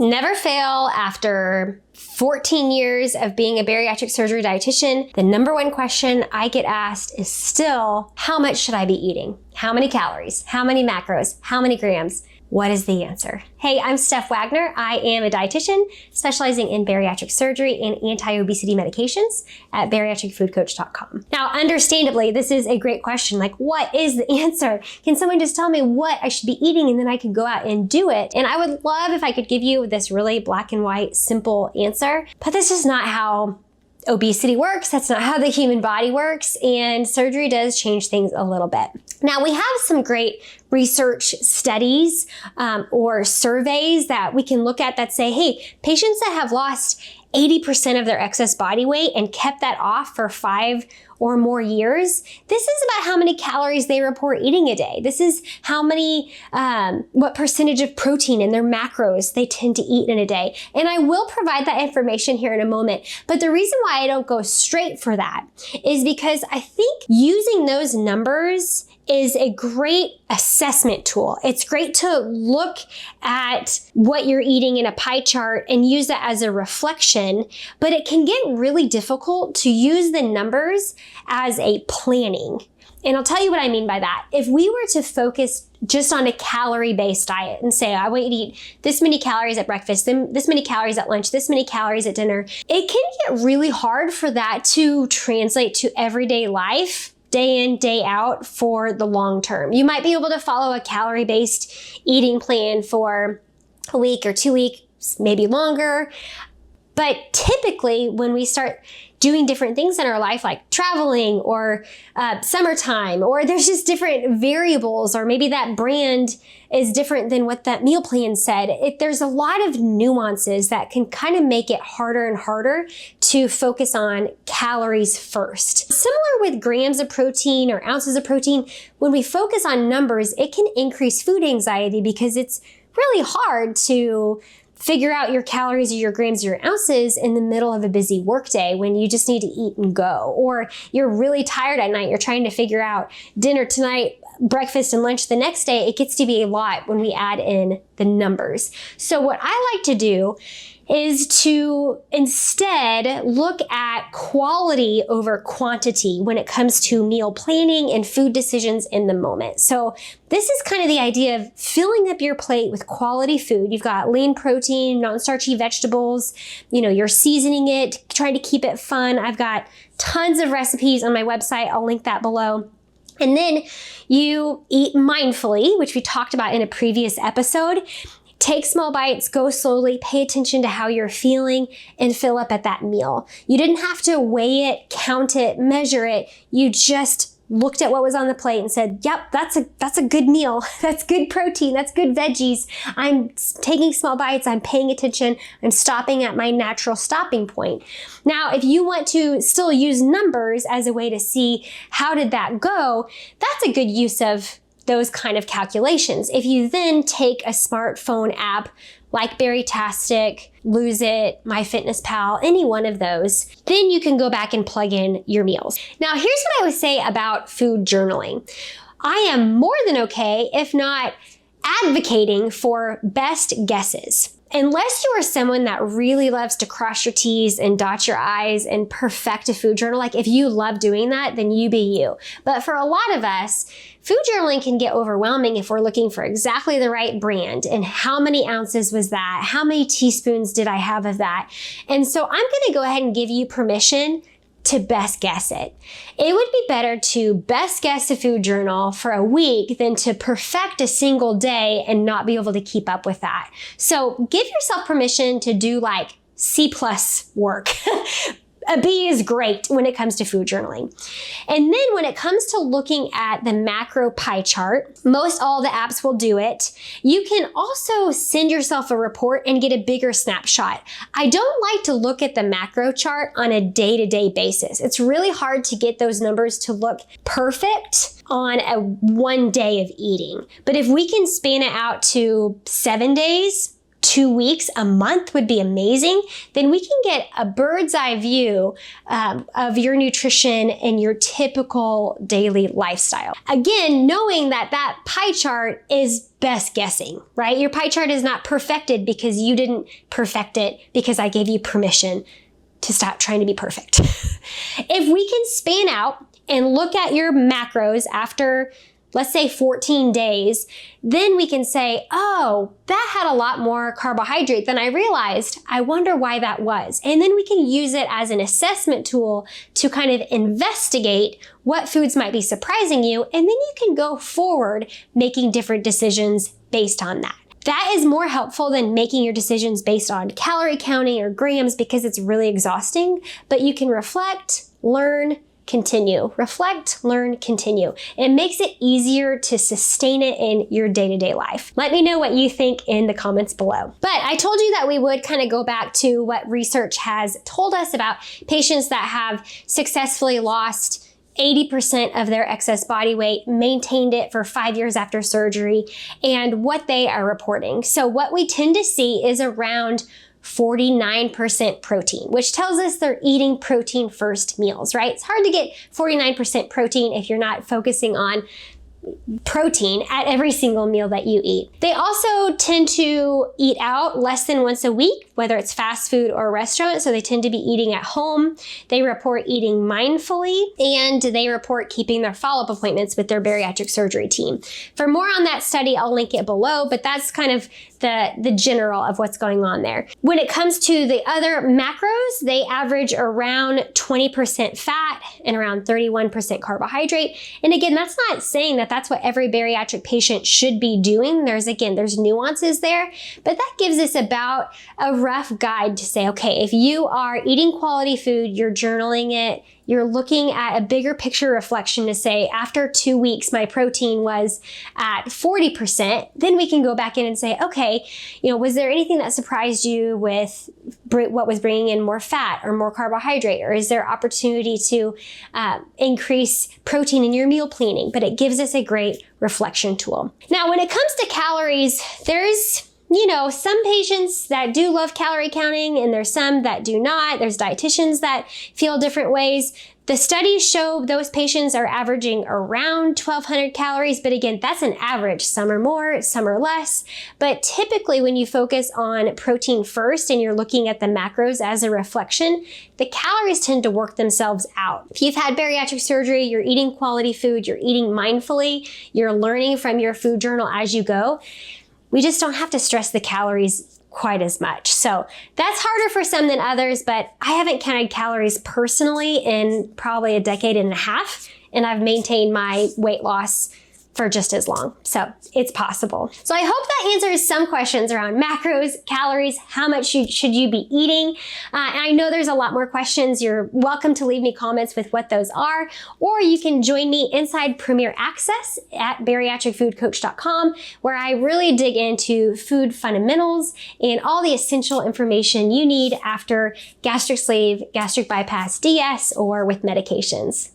Never fail. After 14 years of being a bariatric surgery dietitian, the number one question I get asked is still, how much should I be eating? How many calories? How many macros? How many grams? What is the answer? Hey, I'm Steph Wagner. I am a dietitian specializing in bariatric surgery and anti-obesity medications at bariatricfoodcoach.com. Now, understandably, this is a great question. Like, what is the answer? Can someone just tell me what I should be eating and then I could go out and do it? And I would love if I could give you this really black and white, simple answer, but this is not how obesity works. That's not how the human body works, and surgery does change things a little bit. Now, we have some great research studies or surveys that we can look at that say, hey, patients that have lost 80% of their excess body weight and kept that off for 5 or more years, this is about how many calories they report eating a day. This is how many, what percentage of protein in their macros they tend to eat in a day. And I will provide that information here in a moment. But the reason why I don't go straight for that is because I think using those numbers is a great assessment tool. It's great to look at what you're eating in a pie chart and use that as a reflection, but it can get really difficult to use the numbers as a planning. And I'll tell you what I mean by that. If we were to focus just on a calorie-based diet and say, I want you to eat this many calories at breakfast, then this many calories at lunch, this many calories at dinner, it can get really hard for that to translate to everyday life, day in, day out for the long term. You might be able to follow a calorie-based eating plan for a week or 2 weeks, maybe longer. But typically when we start doing different things in our life, like traveling or summertime, or there's just different variables, or maybe that brand is different than what that meal plan said. There's a lot of nuances that can kind of make it harder and harder to focus on calories first. Similar with grams of protein or ounces of protein, when we focus on numbers, it can increase food anxiety because it's really hard to figure out your calories or your grams or your ounces in the middle of a busy workday when you just need to eat and go. Or you're really tired at night, you're trying to figure out dinner tonight, breakfast and lunch the next day. It gets to be a lot when we add in the numbers. So what I like to do is to instead look at quality over quantity when it comes to meal planning and food decisions in the moment. So this is kind of the idea of filling up your plate with quality food. You've got lean protein, non-starchy vegetables, you're seasoning it, trying to keep it fun. I've got tons of recipes on my website. I'll link that below. And then you eat mindfully, which we talked about in a previous episode. Take small bites, go slowly, pay attention to how you're feeling, and fill up at that meal. You didn't have to weigh it, count it, measure it. You just looked at what was on the plate and said, yep, that's a good meal. That's good protein. That's good veggies. I'm taking small bites. I'm paying attention. I'm stopping at my natural stopping point. Now, if you want to still use numbers as a way to see how did that go, that's a good use of those kind of calculations. If you then take a smartphone app like Bariatric, Lose It, MyFitnessPal, any one of those, then you can go back and plug in your meals. Now, here's what I would say about food journaling. I am more than okay, if not advocating for best guesses. Unless you are someone that really loves to cross your T's and dot your I's and perfect a food journal, like if you love doing that, then you be you. But for a lot of us, food journaling can get overwhelming if we're looking for exactly the right brand and how many ounces was that? How many teaspoons did I have of that? And so I'm gonna go ahead and give you permission to best guess it. It would be better to best guess a food journal for a week than to perfect a single day and not be able to keep up with that. So give yourself permission to do like C+ work. A B is great when it comes to food journaling. And then when it comes to looking at the macro pie chart, most all the apps will do it. You can also send yourself a report and get a bigger snapshot. I don't like to look at the macro chart on a day-to-day basis. It's really hard to get those numbers to look perfect on a one day of eating. But if we can span it out to 7 days, 2 weeks, a month would be amazing, then we can get a bird's eye view of your nutrition and your typical daily lifestyle. Again, knowing that that pie chart is best guessing, right? Your pie chart is not perfected because you didn't perfect it because I gave you permission to stop trying to be perfect. If we can span out and look at your macros after, let's say 14 days, then we can say, oh, that had a lot more carbohydrate than I realized. I wonder why that was. And then we can use it as an assessment tool to kind of investigate what foods might be surprising you. And then you can go forward making different decisions based on that. That is more helpful than making your decisions based on calorie counting or grams because it's really exhausting, but you can reflect, learn, continue. Reflect, learn, continue. It makes it easier to sustain it in your day-to-day life. Let me know what you think in the comments below. But I told you that we would kind of go back to what research has told us about patients that have successfully lost 80% of their excess body weight, maintained it for 5 years after surgery, and what they are reporting. So what we tend to see is around 49% protein, which tells us they're eating protein first meals, right? It's hard to get 49% protein if you're not focusing on protein at every single meal that you eat. They also tend to eat out less than once a week, whether it's fast food or restaurant, so they tend to be eating at home. They report eating mindfully, and they report keeping their follow-up appointments with their bariatric surgery team. For more on that study, I'll link it below, but that's kind of the general of what's going on there. When it comes to the other macros, they average around 20% fat and around 31% carbohydrate. And again, that's not saying that that's what every bariatric patient should be doing. There's nuances there, but that gives us about a rough guide to say, okay, if you are eating quality food, you're journaling it, you're looking at a bigger picture reflection to say, after 2 weeks, my protein was at 40%, then we can go back in and say, okay, was there anything that surprised you with what was bringing in more fat or more carbohydrate? Or is there opportunity to increase protein in your meal planning? But it gives us a great reflection tool. Now, when it comes to calories, there's some patients that do love calorie counting and there's some that do not. There's dietitians that feel different ways. The studies show those patients are averaging around 1,200 calories, but again, that's an average. Some are more, some are less. But typically when you focus on protein first and you're looking at the macros as a reflection, the calories tend to work themselves out. If you've had bariatric surgery, you're eating quality food, you're eating mindfully, you're learning from your food journal as you go, we just don't have to stress the calories quite as much. So that's harder for some than others, but I haven't counted calories personally in probably a decade and a half, and I've maintained my weight loss for just as long. So it's possible. So I hope that answers some questions around macros, calories, how much should you be eating? And I know there's a lot more questions. You're welcome to leave me comments with what those are, or you can join me inside Premier Access at bariatricfoodcoach.com, where I really dig into food fundamentals and all the essential information you need after gastric sleeve, gastric bypass DS, or with medications.